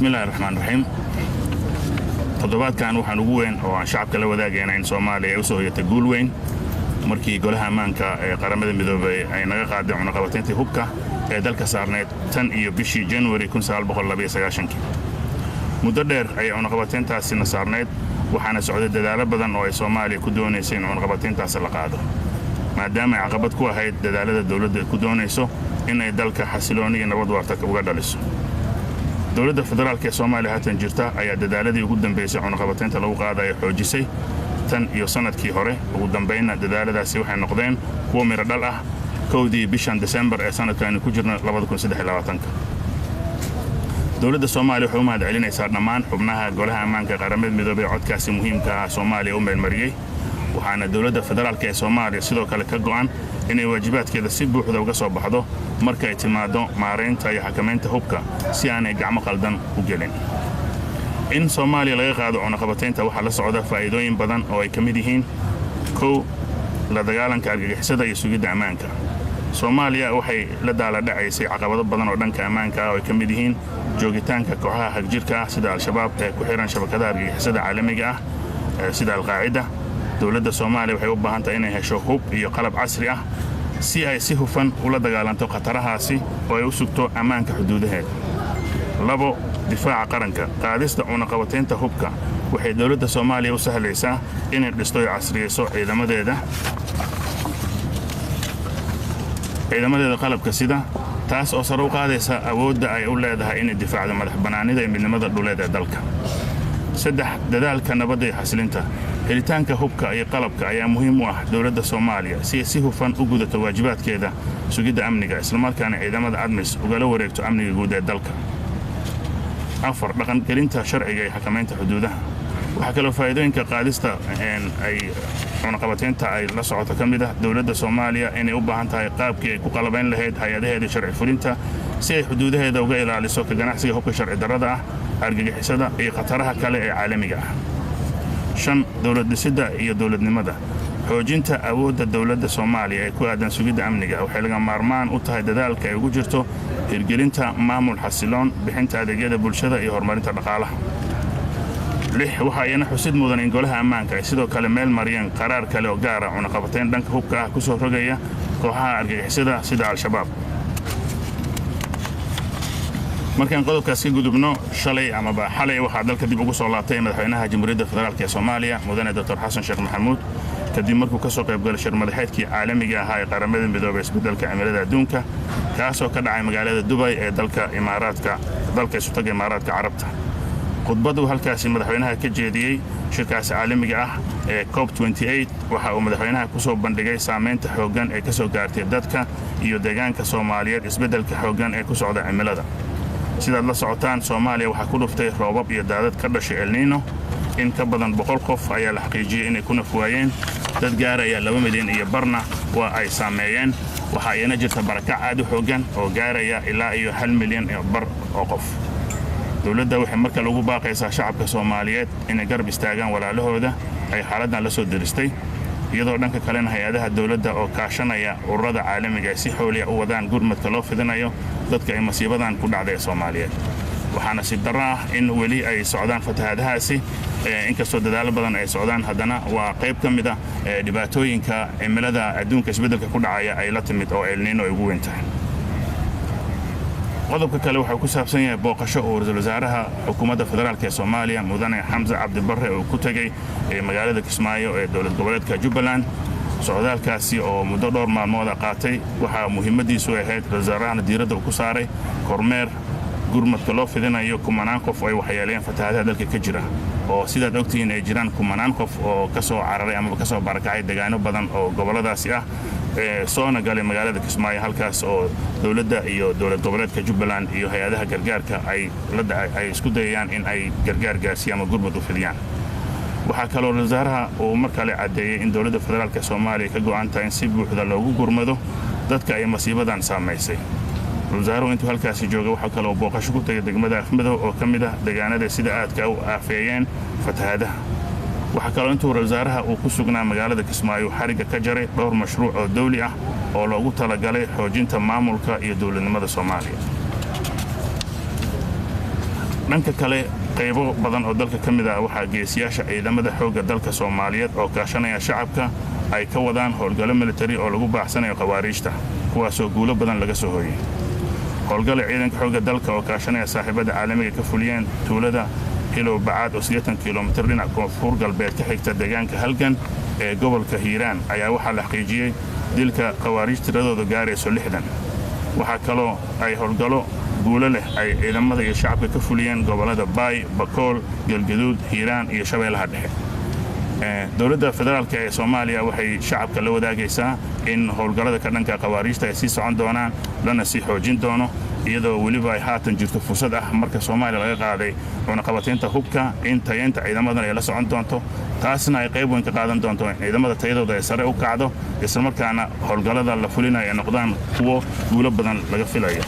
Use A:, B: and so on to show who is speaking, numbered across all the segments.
A: بسم الله الرحمن الرحيم toddobaadkan waxaan ugu weyn oo aan shacabka la wadaagayna in Soomaaliya ay u soo yeetay guul weyn markii golaha ammaanka ee qaramada midoobay ay naga qaadeen cunaqabatayntii hubka ee dalka saarneed tan iyo bishii January 1992 muddo dheer ay cunaqabatayntaasi na saarneed waxaana socday dadaalo badan oo ay Soomaaliya ku doonaysay in cunaqabatayntaasi la qaado maadaama ay caqabad ku ahayd dadaalada dawladda ku doonayso in ay dalka xasilooni iyo nabad waarta uga dhaliso dawladda federaalka ee Soomaaliya haatan jirta ayaa dadaaladii ugu dambeysay cunaqabataynta lagu qaaday xoojisay tan iyo sanadkii hore ugu dambeeyna dadaaladaasi waxay noqdeen kuwo miro dhal ah kowdii bishan December ee sanadkan ku jirna 2023 dawladda Soomaaliya waxay u mahad celinaysaa dhammaan xubnaha golaha ammaanka qaramada midoobay codkaasi muhiimka ah Soomaaliya u meelmariyay waxaana dawladda federaalka ee Soomaaliya sidoo kale ka go'an inay waajibaadkeeda si buuxda uga soo baxdo marka ay timaado maareynta iyo xakamaynta hubka si aanay gacmo qaldan u gelin in Soomaaliya laga qaado cunaqabataynta waxa la socda faa'iidooyin badan oo ay kamid yihiin kow la dagaalanka argagixisada iyo sugidda ammaanka Soomaaliya waxay la daaladhacaysay caqabado badan oo dhanka ammaanka ah oo ay kamid yihiin joogitaanka kooxaha hagjirka ah sida al-shabaab ee ku xiran shabakadaha argagixisada caalamiga ah sida al-qaacida dawladda Soomaaliya waxay u baahan tahay inay hesho hub iyo qalab casri ah si ay si hufan ula dagaalanto khatarahaasi oo ay u sugto ammaanka xuduudaheeda labo difaaca qaranka qaadista cunaqabataynta hubka waxay dawladda Soomaaliya u sahlaysaa inay dhisto iyo casriyeyso ciidamadeeda qalabka sida taas oo sare u qaadaysa awoodda ay u leedahay inay difaacdo madaxbannaanida iyo midnimada dhuleed ee dalka saddex dadaalka nabadda iyo xasilinta helitaanka hubka iyo qalabka ayaa muhiim u ah dawladda Soomaaliya si ay si hufan u gudato waajibaadkeeda sugidda amniga isla markaana ciidamada ADMIS ugala wareegto amniga guud ee dalka afar dhaqangelinta sharciga iyo xakamaynta xuduudaha waxa kale oo faa'iidooyinka qaadista ay cunaqabataynta ay la socoto kamid ah dawladda Soomaaliya inay u baahan tahay qaabkii ay ku qalabayn lahayd hay'adaheeda sharci fulinta si ay xuduudaheeda uga ilaaliso ka ganacsiga hubka sharci darrada ah argagixisada iyo khataraha kale ee caalamiga ah shan dawlad dhisidda iyo dawladnimada xoojinta awoodda dawladda Soomaaliya ee ku aadan sugidda amniga waxay laga maarmaan u tahay dadaalka ay ugu jirto hirgelinta maamul xasiloon bixinta adeegyada bulshada iyo horumarinta dhaqaalaha lix waxa ayna xusid mudan in golaha ammaanka ay sidoo kale meel mariyeen qaraar kale oo gaar ah cunaqabatayn dhanka hubka ah ku soo rogaya kooxaha argagixisada sida al-shabaab markaan qodobkaas ka gudubno xalay waxaa dalka dib ugu soo laabtay madaxweynaha Jamhuuriyadda Federaalka ee Soomaaliya mudane Dr. Xasan Sheekh Maxamuud kadib markuu ka soo qayb galay shir madaxeedkii caalamiga ah ee qaramada midoobay isbeddelka cimilada adduunka kaasoo ka dhacay magaalada Dubai ee dalka isutaga Imaaraadka Carabta khudbadu halkaasi madaxweynaha ka jeediyay shirkaasi caalamiga ah ee COP28 waxa uu madaxweynaha ku soo bandhigay saameynta xooggan ee ka soo gaartay dadka iyo deegaanka Soomaaliyeed isbeddelka xooggan ee ku socda cimilada sidaad la socotaan Soomaaliya waxa ku dhuftay roobab iyo daadad ka dhashay El Niño in ka badan 100 qof ayaa la xaqiijiyay inay ku nafwaayeen dad gaaraya 2 milyan iyo barna waa ay saameeyeen waxa ayna jirta barakac aad u xooggan oo gaaraya ilaa iyo 1 milyan iyo bar oo qof dawladda waxay marka lagu baaqaysaa shacabka Soomaaliyeed inay garab istaagaan walaalahooda ay xaaladdan la soo diristay iyadoo dhanka kalena hay'adaha dawladda oo kaashanaya ururada caalamiga ay si xooliya u wadaan gurmadka loo fidinayo dadka ay masiibadan ku dhacday Soomaaliyeed waxaana si darro ah in weli ay socdaan fatahaadahaasi inkastoo dadaalo badan ay socdaan haddana waa qayb ka mid ah dhibaatooyinka cimilada adduunka isbeddelka ku dhacaya ay la timid oo El Niño ay ugu weyn tahay qodobka kale waxa ku saabsan yahay booqasho oo ra'iisul wasaaraha xukuumadda federaalka ee Soomaaliya mudane Xamza Cabdi Barre oo ku tagay magaalada Kismaayo ee dowlad goboleedka Jubbaland socdaalkaasi oo muddo dhowr maalmood qaatay waxa muhiimadiisu ahayd wasaarahana diiradda ku saaray kormeer gurmadka loo fidinayo kumanaan qof ay waxyeeleen fatahaadaha dalka ka jira oo sidaad ogtihiin ay jiraan kumanaan qof oo ka soo cararay ama ka soo barakacay deegaano badan oo goboladaasi ah soona galay magaalada Kismaayo halkaas oo dawladda iyo dowlad goboleedka Jubbaland iyo hay'adaha gargaarka ay isku dayayaan in ay gargaar gaarsiiyaan ama gurmad u fidiyaan waxa kale oo wasaaraha uu markale cadeeyay in dawladda federaalka Soomaaliya ka go'an tahay in si buuxda loogu gurmado dadka ay masiibadan saameysay wasaaruhu intuu halkaasi jooga waxa kale oo booqasho ku tagay degmada Afmadow oo kamid ah deegaanada sida aadka u aafeeyeen fatahaadaha waxa kale intuu wasaaraha uu ku sugnaa magaalada Kismaayo xariga ka jaray dhowr mashruuc oo dawli ah oo loogu talagalay xoojinta maamulka iyo dawladnimada Soomaaliya dhanka kale qaybo badan oo dalka ka mid ah waxaa geesiyaasha ciidamada xoogga dalka Soomaaliyeed oo kaashanaya shacabka ay ka wadaan howlgallo military oo lagu baaxsanayo khawaariijta kuwaasoo guulo badan laga soo hooyay. howlgalla ciidanka xoogga dalka oo kaashanaya saaxiibada caalamiga ka fuliyeen tuulada Hilow Bacaad oo 80 kiiloomitir dhinaca koonfur galbeed ka xigta deegaanka Halgan ee gobolka Hiiraan ayaa waxaa la xaqiijiyay dilka khawaariij tiradooda gaarayso 60. waxaa kaloo ay howlgallo guulo leh ay ciidamada iyo shacabka ka fuliyeen gobolada Baay, Bakool, Galgaduud, Hiiraan iyo Shabeellaha Dhexe. dowladda federaalka ee Soomaaliya waxay shacabka la wadaagaysaa in howlgallada ka dhanka khawaariijta ay sii socon doonaan lana sii xoojin doono iyadoo weliba ay haatan jirto fursad ah marka Soomaaliya laga qaaday cunaqabataynta hubka in tayeynta ciidamadan ay la socon doonto taasna ay qayb weyn ka qaadan doonto in ciidamada tayadooda ay sare u kacdo isla markaana howlgallada la fulinayo ay noqdaan kuwo guulo badan laga filayo.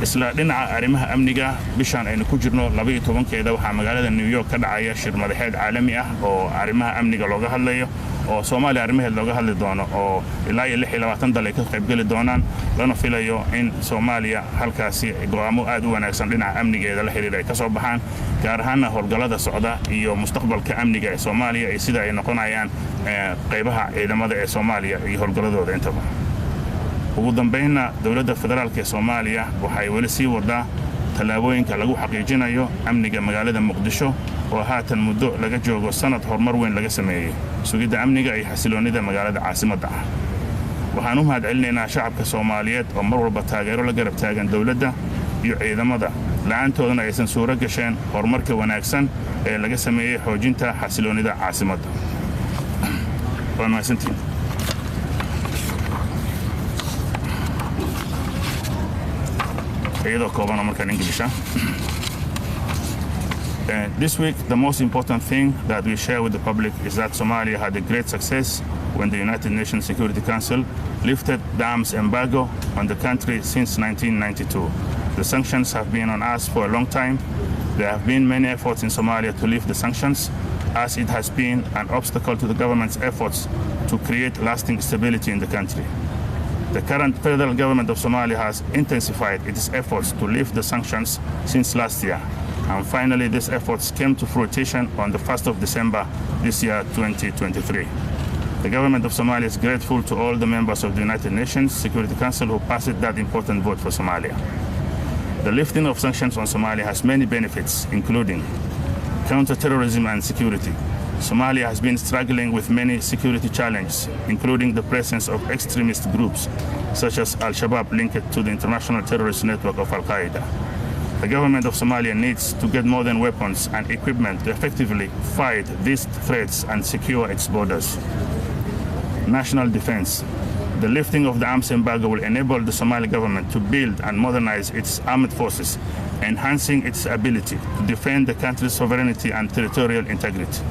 A: isla dhinaca arrimaha amniga bishan aynu ku jirno 12keeda waxaa magaalada New York ka dhacaya shir madaxeed caalami ah oo arrimaha amniga looga hadlayo oo Soomaaliya arrimaheed looga hadli doono oo ilaa 26 dal ay ka qayb gali doonaan lana filayo in Soomaaliya halkaasi go'aamo aad u wanaagsan dhinaca amnigeeda la xiriira ay ka soo baxaan gaar ahaan howlgallada socda iyo mustaqbalka amniga ee Soomaaliya ay sida ay noqonayaan qaybaha ciidamada ee Soomaaliya iyo howlgalladooda intaba. ugu dambeynna dowladda federaalka ee Soomaaliya waxay weli sii wadaa tallaabooyinka lagu xaqiijinayo amniga magaalada Muqdisho oo haatan muddo laga joogo sanad horumar weyn laga sameeyay sugidda amniga iyo xasiloonida magaalada caasimadda ah. waxaan u mahadcelinaynaa shacabka Soomaaliyeed oo mar walba taageero la garab taagan dowladda iyo ciidamada la'aantoodana aysan suuro gasheen horumarka wanaagsan ee laga sameeyay xoojinta xasiloonida caasimadda. waa mahadsantiin. This week, the most important thing that we share with the public is that Somalia had a great success when the United Nations Security Council lifted the arms embargo on the country since 1992. The sanctions have been on us for a long time. There have been many efforts in Somalia to lift the sanctions, as it has been an obstacle to the government's efforts to create lasting stability in the country. The current federal government of Somalia has intensified its efforts to lift the sanctions since last year. And finally, these efforts came to fruition on the 1st of December this year, 2023. The government of Somalia is grateful to all the members of the United Nations Security Council who passed that important vote for Somalia. The lifting of sanctions on Somalia has many benefits, including counter-terrorism and security. Somalia has been struggling with many security challenges, including the presence of extremist groups such as Al-Shabaab linked to the international terrorist network of Al-Qaeda. The government of Somalia needs to get modern weapons and equipment to effectively fight these threats and secure its borders. National defense. The lifting of the arms embargo will enable the Somali government to build and modernize its armed forces, enhancing its ability to defend the country's sovereignty and territorial integrity.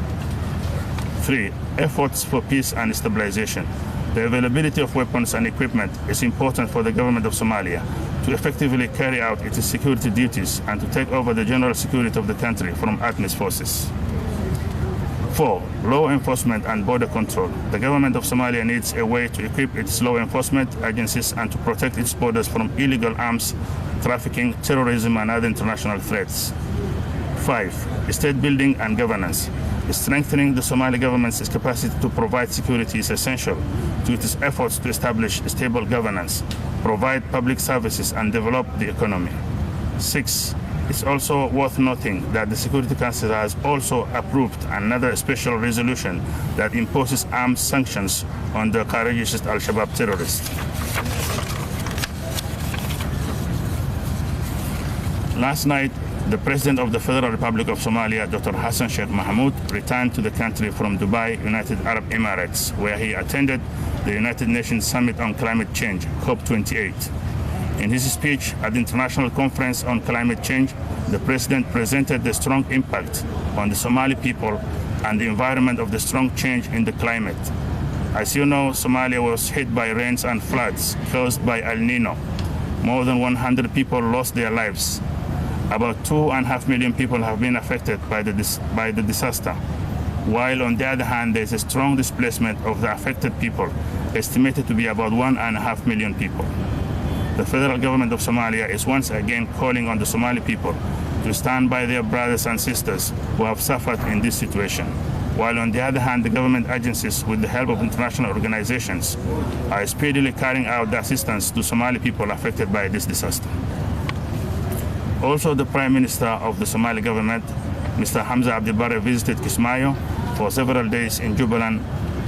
A: 3. Efforts for peace and stabilization. The availability of weapons and equipment is important for the government of Somalia to effectively carry out its security duties and to take over the general security of the country from ATMIS forces. 4. Law enforcement and border control. The government of Somalia needs a way to equip its law enforcement agencies and to protect its borders from illegal arms trafficking, terrorism, and other international threats. 5. State building and governance. Strengthening the Somali government's capacity to provide security is essential to its efforts to establish stable governance, provide public services, and develop the economy. 6. It's also worth noting that the Security Council has also approved another special resolution that imposes arms sanctions on the courageous Al-Shabaab terrorists. Last night, the President of the Federal Republic of Somalia, Dr. Hassan Sheikh Mohamud, returned to the country from Dubai, United Arab Emirates, where he attended the United Nations Summit on Climate Change, COP28. In his speech at the International Conference on Climate Change, the President presented the strong impact on the Somali people and the environment of the strong change in the climate. As you know, Somalia was hit by rains and floods caused by El Nino. More than 100 people lost their lives. About 2.5 million people have been affected by the disaster, while on the other hand, there is a strong displacement of the affected people, estimated to be about 1.5 million people. The federal government of Somalia is once again calling on the Somali people to stand by their brothers and sisters who have suffered in this situation, while on the other hand, the government agencies, with the help of international organizations, are speedily carrying out the assistance to Somali people affected by this disaster. Also, the Prime Minister of the Somali government, Mr. Hamza Abdi Barre, visited Kismaayo for several days in Jubaland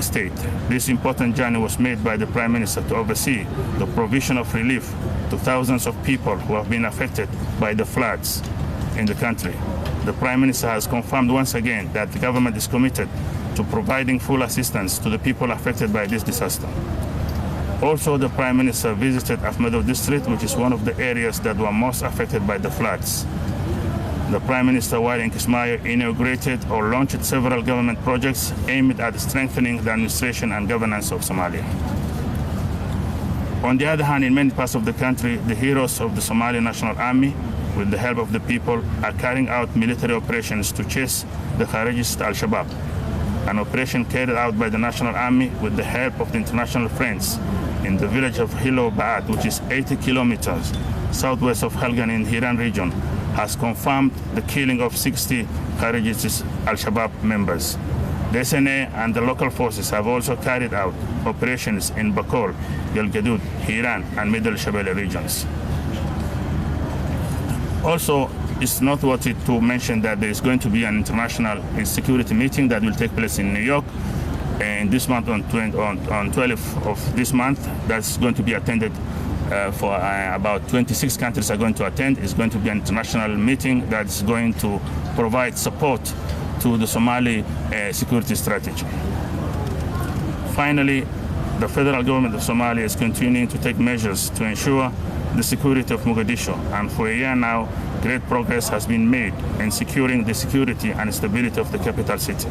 A: State. This important journey was made by the Prime Minister to oversee the provision of relief to thousands of people who have been affected by the floods in the country. The Prime Minister has confirmed once again that the government is committed to providing full assistance to the people affected by this disaster. Also, the Prime Minister visited Afmedo district, which is one of the areas that were most affected by the floods. The Prime Minister, while in Kismaayo, inaugurated or launched several government projects aimed at strengthening the administration and governance of Somalia. On the other hand, in many parts of the country, the heroes of the Somali National Army, with the help of the people, are carrying out military operations to chase the Kharijist Al-Shabaab, an operation carried out by the National Army with the help of the international friends in the village of Hilo Ba'at, which is 80 kilometers southwest of Helgan in Hiran region, has confirmed the killing of 60 Kharijist Al-Shabaab members. The SNA and the local forces have also carried out operations in Bakol, Galgaduud, Hiran, and Middle Shabelle regions. Also, it's noteworthy to mention that there is going to be an international security meeting that will take place in New York in this month on 12th of this month. That's going to be attended for about 26 countries are going to attend. It's going to be an international meeting that's going to provide support to the Somali security strategy. Finally, the federal government of Somalia is continuing to take measures to ensure the security of Mogadishu, and for a year now, great progress has been made in securing the security and stability of the capital city.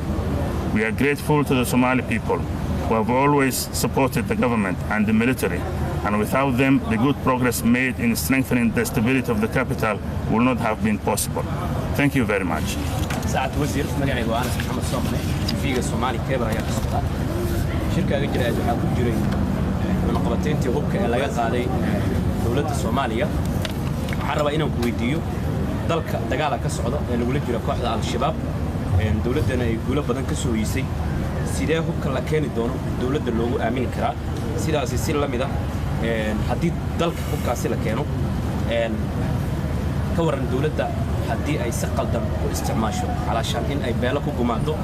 A: We are grateful to the Somali people who have always supported the government and the military, and without them, the good progress made in strengthening the stability of the capital will not have been possible. Thank you very much.
B: ساعة وزير مجاعي وأنا محمد صومني في الصومالي كبر يا كسبة شركة جرائد وحاب جري من قبتين تهوك اللي قاعدين دولة الصومالية حرب إنهم كويديو dalka dagaal ka socda ee lagu la jiro kooxda al-shabaab dawladana ay guulo badan ka soo yiisay sidee hubka la keeni doono dawladda loogu aamin karaa sidaas si la mid ah hadii dalka hubkaasi la keeno ka waran dawladda hadii ay si qaldan u isticmaasho علشان in ay beelo ku gumaado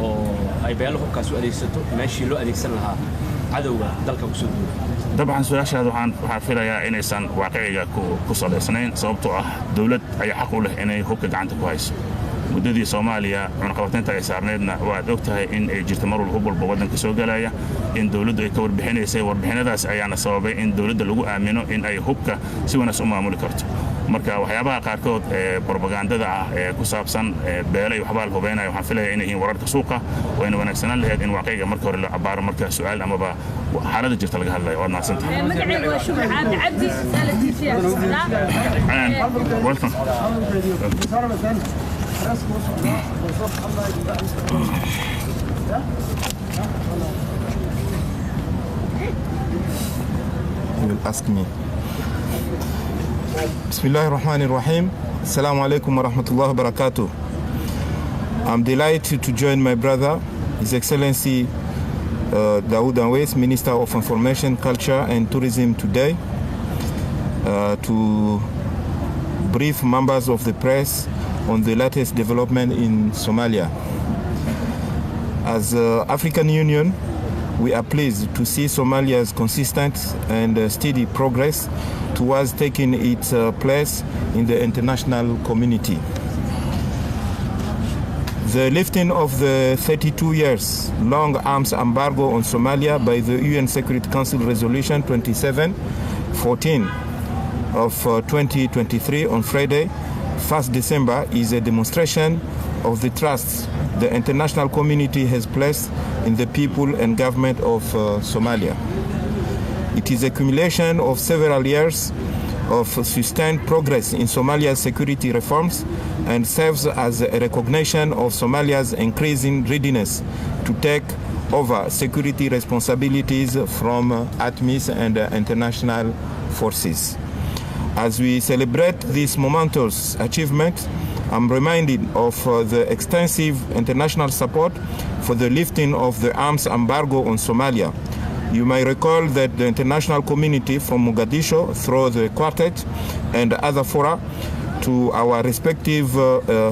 B: oo ay beelo hubkaas u adeegsato meeshii loo adeegsan lahaa cadawga dalka ku soo duulay
A: طبعا سؤال waxaan filayaa inaysan waaqiciga ku saleysnayn sababtoo ah dawlad ay xaq u leh inay hubka gacanta ku hayso muddadii Soomaaliya cunaqabateynta ay saarneedna waad ogtahay in ay jirto mar walba wadanka soo galaya in dawladdu ay ka warbixinaysay warbixinadaas ayaana sababay in dawladda lagu aamino in ay hubka si wanaagsan u maamuli karto marka waxyaabaha qaarkood ee propagandada ah ee ku saabsan beelay waxba la hubeynayo waxaan filayaa inay yihiin wararka suuqa oo in wanaagsanaan lahayd in waaqiciga marka hore la cabaaro marka su'aal amaba xaaladda jirta laga hadlayo waad mahadsantahay
C: magacayga waa Shir Cabdi SNTV
A: welcome
D: You will ask me. Bismillahirrahmanirrahim. Assalamu alaikum wa rahmatullahi wa barakatuh. I'm delighted to join my brother, His Excellency Dhowaada, Minister of Information, Culture and Tourism today to brief members of the press on the latest development in Somalia. As African Union, we are pleased to see Somalia's consistent and steady progress towards taking its place in the international community. The lifting of the 32 years long arms embargo on Somalia by the UN Security Council Resolution 2714 of 2023 on Friday, 1st December, is a demonstration of the trust the international community has placed in the people and government of Somalia. It is a accumulation of several years of sustained progress in Somalia's security reforms and serves as a recognition of Somalia's increasing readiness to take over security responsibilities from ATMIS and international forces. As we celebrate this momentous achievement, I'm reminded of the extensive international support for the lifting of the arms embargo on Somalia. You may recall that the international community from Mogadishu, through the Quartet and other fora, to our respective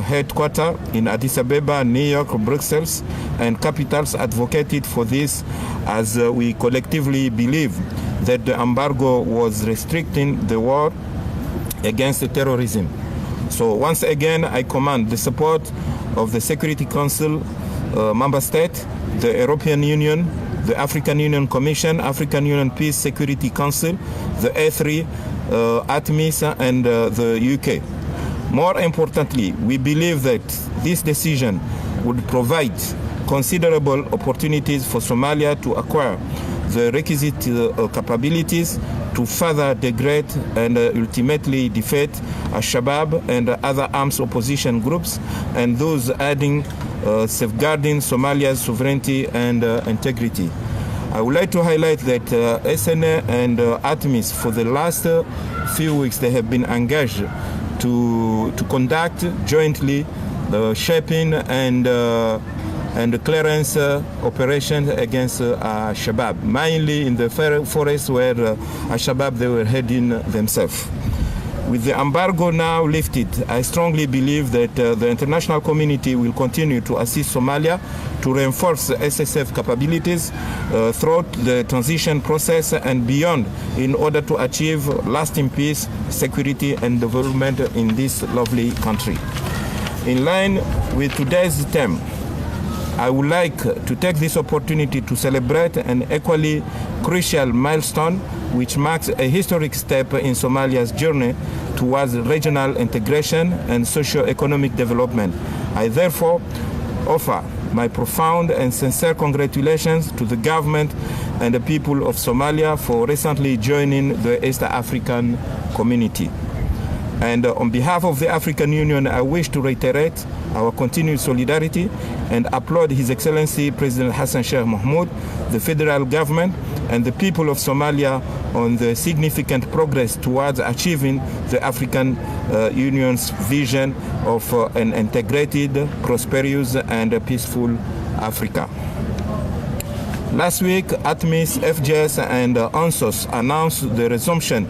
D: headquarters in Addis Ababa, New York, Brussels, and capitals advocated for this, as we collectively believe that the embargo was restricting the war against terrorism. So once again, I command the support of the Security Council member state, the European Union, the African Union Commission, African Union Peace Security Council, the A3, ATMIS, and the UK. More importantly, we believe that this decision would provide considerable opportunities for Somalia to acquire the requisite capabilities to further degrade and ultimately defeat Al-Shabaab and other armed opposition groups, and those adding safeguarding Somalia's sovereignty and integrity. I would like to highlight that SNA and ATMIS, for the last few weeks, they have been engaged to conduct jointly shaping and clearance operations against Al-Shabaab, mainly in the forest where Al-Shabaab they were heading themselves. With the embargo now lifted, I strongly believe that the international community will continue to assist Somalia to reinforce SSF capabilities throughout the transition process and beyond, in order to achieve lasting peace, security, and development in this lovely country. In line with today's theme, I would like to take this opportunity to celebrate an equally crucial milestone, which marks a historic step in Somalia's journey towards regional integration and socio-economic development. I therefore offer my profound and sincere congratulations to the government and the people of Somalia for recently joining the East African community. And on behalf of the African Union, I wish to reiterate our continued solidarity and applaud His Excellency President Hassan Sheikh Mohamud, the federal government, and the people of Somalia on the significant progress towards achieving the African Union's vision of an integrated, prosperous, and peaceful Africa. Last week, ATMIS, FJS, and UNSOS announced the resumption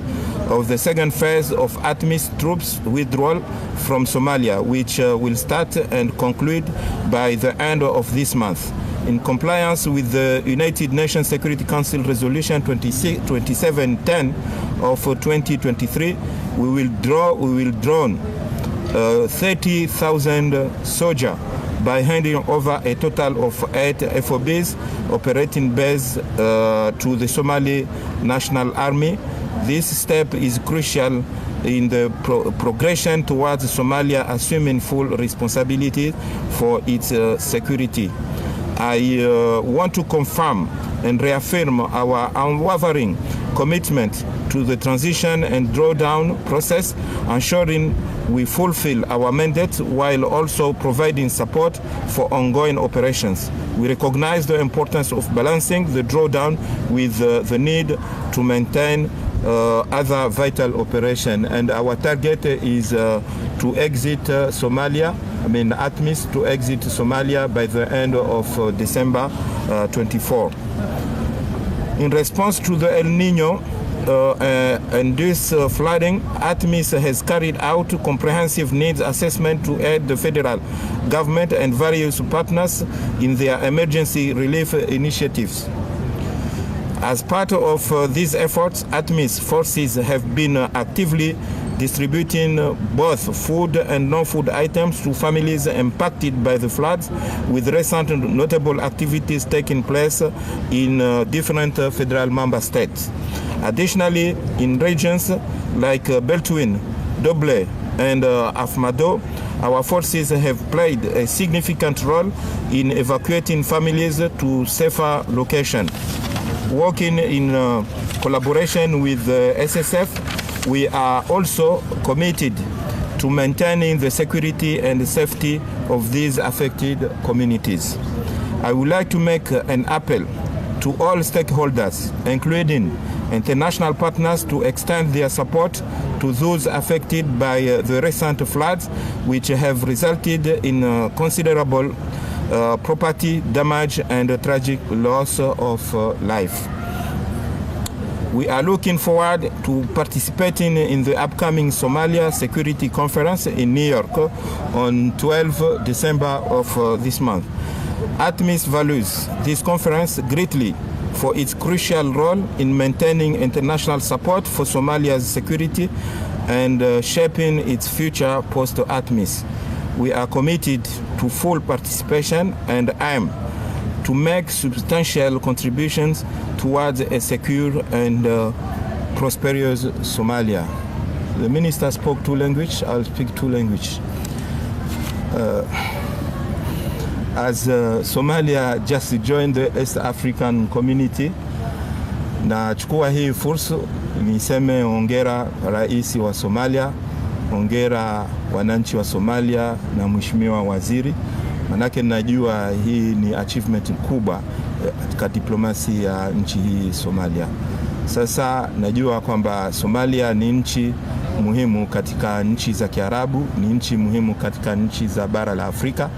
D: of the second phase of ATMIS troops withdrawal from Somalia, which will start and conclude by the end of this month. In compliance with the United Nations Security Council Resolution 2710 of 2023, we will draw 30,000 soldiers by handing over a total of 8 FOBs operating base to the Somali National Army. This step is crucial in the progression towards Somalia assuming full responsibility for its security. I want to confirm and reaffirm our unwavering commitment to the transition and drawdown process, ensuring we fulfill our mandate while also providing support for ongoing operations. We recognize the importance of balancing the drawdown with the need to maintain other vital operations, and our target is to exit Somalia, ATMIS to exit Somalia by the end of December 24. In response to the El Nino and this flooding, ATMIS has carried out comprehensive needs assessment to aid the federal government and various partners in their emergency relief initiatives. As part of these efforts, ATMIS forces have been actively distributing both food and non-food items to families impacted by the floods, with recent notable activities taking place in different federal member states. Additionally, in regions like Beltwin, Doble, and Afmado, our forces have played a significant role in evacuating families to safer locations. Working in collaboration with the SSF, we are also committed to maintaining the security and safety of these affected communities. I would like to make an appeal to all stakeholders, including international partners, to extend their support to those affected by the recent floods, which have resulted in considerable property damage and a tragic loss of life. We are looking forward to participating in the upcoming Somalia Security Conference in New York on 12 December of this month. ATMIS values this conference greatly for its crucial role in maintaining international support for Somalia's security and shaping its future post-ATMIS. We are committed to full participation and aim to make substantial contributions towards a secure and prosperous Somalia. The minister spoke 2 languages, I'll speak 2 languages. As Somalia just joined the East African community, na chukua hii fursa niseme hongera rais wa Somalia, hongera wananchi wa Somalia na mheshimiwa waziri, manake najua hii ni achievement kubwa katika diplomasi ya nchi hii Somalia. Sasa najua kwamba Somalia ni nchi muhimu katika nchi za Kiarabu, ni nchi muhimu katika nchi za bara la Afrika,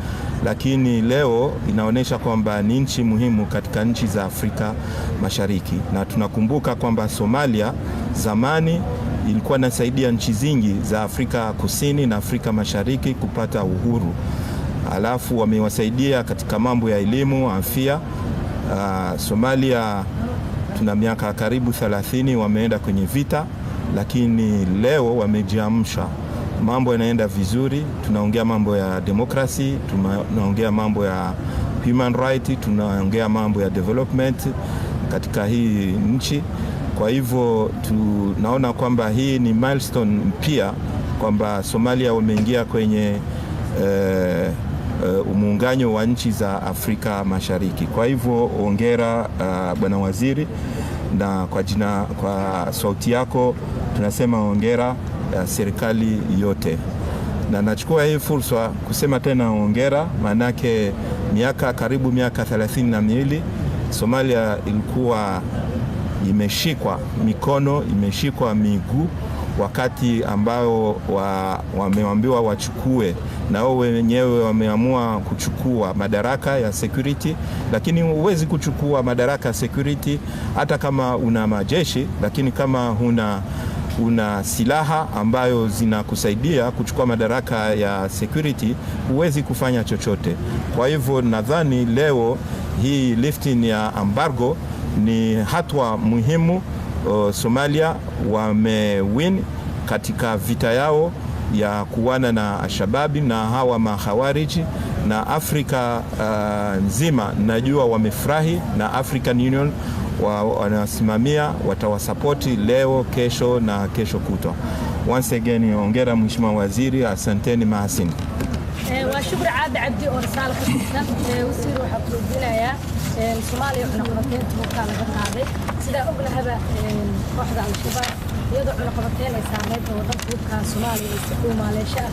D: lakini leo inaonyesha kwamba ni nchi muhimu katika nchi za Afrika Mashariki. Na tunakumbuka kwamba Somalia zamani ilikuwa inasaidia nchi zingi za Afrika Kusini na Afrika Mashariki kupata uhuru. Alafu wamewasaidia katika mambo ya elimu, afya. Somalia tuna miaka karibu 30 wameenda kwenye vita, lakini leo wamejiamsha. Mambo yanaenda vizuri, tunaongea mambo ya demokrasi, tunaongea mambo ya human right, tunaongea mambo ya development katika hii nchi. Kwa hivyo tunaona kwamba hii ni milestone pia, kwamba Somalia wameingia kwenye muungano wa nchi za Afrika Mashariki. Kwa hivyo hongera bwana waziri, na kwa sauti yako tunasema hongera serikali yote. Na nachukua hii fursa kusema tena hongera, manake karibu miaka 32 Somalia ilikuwa imeshikwa mikono, imeshikwa miguu wakati ambao wameambiwa wachukue, na wao wenyewe wameamua kuchukua madaraka ya security. Lakini huwezi kuchukua madaraka ya security hata kama una majeshi, lakini kama una silaha ambayo zinakusaidia kuchukua madaraka ya security, huwezi kufanya chochote. Kwa hivyo nadhani leo hii lifting ya embargo ni hatua muhimu. Somalia wamewin katika vita yao ya kuwana na Al-Shabaab na hawa mahawariji, na Afrika nzima najua wamefurahi, na African Union wanasimamia, watawasapoti leo, kesho na kesho kutwa. Once again, hongera mheshimiwa waziri, asanteni mahasini.
C: وشكر عاد عبدي ورسالة كتبتنا وسيروا حقوا الدنيا الصومالي وحنا قرطين توكالة بقاضي سيدا أقول هذا واحدة على الشباب يدعو قرطين إسامات وضبط وكا صومالي يستقوا ماليشيا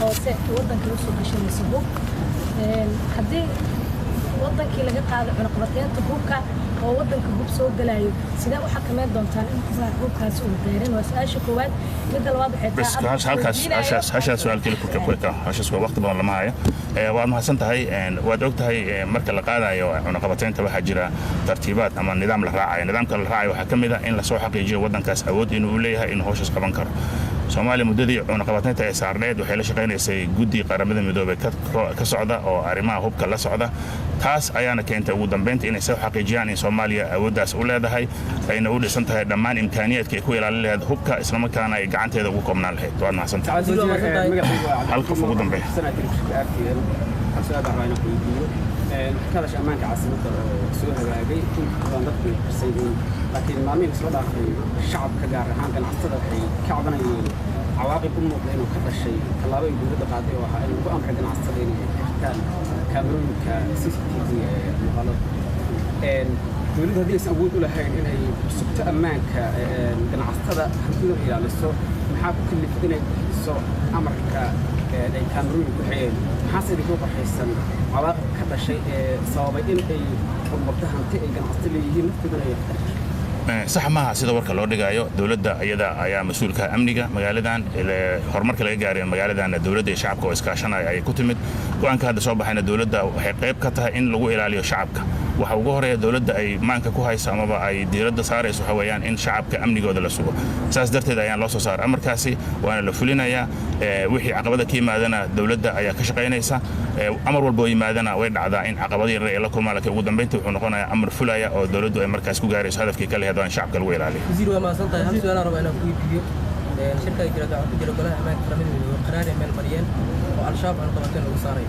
C: وسي وضن كيوسو كشين يسبوك حدي وضن كي لقى قاضي عنا قرطين تبوكا ووضن كبوب سوق دلايو سيدا وحكمات دونتان انتظار بوكا سوق دايرين وسأل شكوات مدى الواضح
A: بس هاشا سؤال كيلو كوكا هاشا سؤال وقت بان لما هاي waad mahadsantahay waad ogtahay marka la qaadayo cunaqabateynta waxa jira tartiibaad ama nidaam la raacayo. nidaamka la raacayo waxa kamid ah in la soo xaqiijiyo wadankaas awood inuu leeyahay in hawshaas qaban karo. Soomaaliya muddadii cunaqabateynta ay saarneed waxay la shaqeynaysay guddi qaramada midoobay ka socda oo arrimaha hubka la socda. taas ayaana keentay ugu dambeynta inay soo xaqiijiyaan in Soomaaliya awooddaas u leedahay, ayna u dhisan tahay dhammaan imkaaniyaadka ay ku ilaalin lahayd hubka, isla markaana ay gacanteeda ugu koobnaan lahayd. waad mahadsantahay. hal qof ugu dambeeya
E: كلاش أمانك عاصمة سوها باقي كان ضد السيدين لكن ما مين صدق الشعب كجار هان كان عصر الحين كعبنا عواقب أمور لأنه كذا الشيء الله يقول قاضي وحاله وأمر حد عصرين كان كاميرون كCCTV غلط تريد هذه سأقول لها إنها سبت أمانك كان عصر حدود إلى السوق محاك كل فتنة السوق أمر كاميرون كحيل حاسس إنه هو حسن عواقب كذا شيء صوابين أي مرتهن تأي كان أصليه نفتكر
A: صح maaha sida warka loo dhigayo dawladda ayada ayaa mas'uulka amniga magaaladan horumarka laga gaaray magaaladan dawladda iyo shacabka oo iskaashanaya ay ku timid go'aanka hadda soo baxayna dawladda waxay qayb ka tahay in lagu ilaaliyo shacabka waxa ugu horeeya dawladda ay maanka ku hayso amaba ay diiradda saarayso hawayaan in shacabka amnigooda la sugo saas darteed ayaan loo soo saaray amarkaasi waana la fulinayaa wixii caqabada ka yimaadana dawladda ayaa ka shaqaynaysa amar walba oo yimaadana way dhacdaa in caqabadii yar ay la kulmaan laakiin ugu dambeyntii wuxuu noqonayaa amar fulaya oo dawladdu ay markaas ku gaarayso hadafkii kale heedaan shacabka lagu ilaaliyo
F: wasiir waa maasantahay hal su'aal rabo inaan ku weydiiyo shirka jirada waxa ku jira golaha ammaanka qaramada midoobay qaraar ay meel mariyeen oo al-shabaab aan qabateen lagu saaray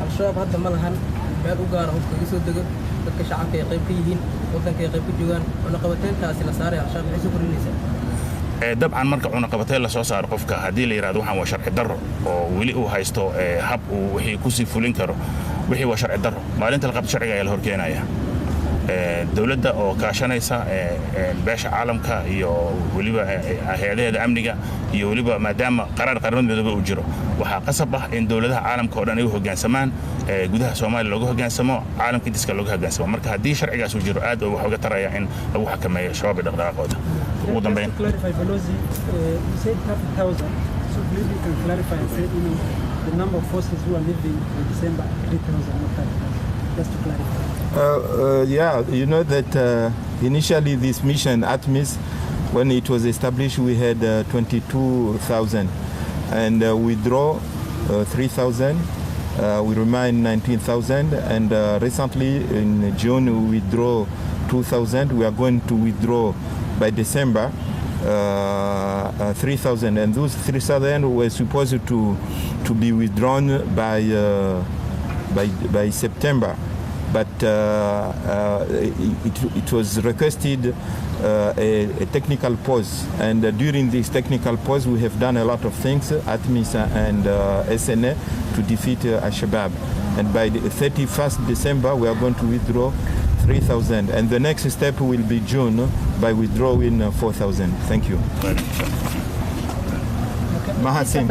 F: al-shabaab hadda ma lahan meel u gaar ah oo kaga soo dego dadka shacabka ay qayb ka yihiin wadanka ay qayb ka joogaan oo qabateentaasi la saaray al-shabaab waxay soo kordhinaysaa
A: dabcan marka cunaqabateyn la soo saaro qofka haddii la yiraahdo waxaan waa sharci darro oo weli uu haysto hab uu wixii ku sii fulin karo wixii waa sharci darro maalinta la qabto sharciga ayaa la horkeenaya dawladda oo kaashanaysa beesha caalamka iyo weliba hay'adaha amniga iyo weliba maadaama qaraar qaramada midoobay uu jiro waxaa qasab ah in dawladaha caalamka oo dhan ay u hoggaansamaan gudaha Soomaaliya looga hoggaansamo caalamka diska looga hoggaansamo marka haddii sharcigaas uu jiro aad wax uga taraya in lagu xakameeyo shabaab dhaqdhaqaaqooda ugu dambeyn
G: so maybe you can clarify and say the number of forces who are leaving in December 3,000 not 5,000 just to clarify.
D: Yeah, you know that initially this mission ATMIS, when it was established, we had 22,000 and we draw 3,000. We remain 19,000 and recently in June we withdraw 2,000. We are going to withdraw by December 3,000 and those 3,000 were supposed to be withdrawn by September. But it was requested a technical pause, and during this technical pause we have done a lot of things, ATMIS and SNA, to defeat Al-Shabaab. And by the 31st December we are going to withdraw 3,000, and the next step will be June by withdrawing 4,000. Thank you. Mahasin.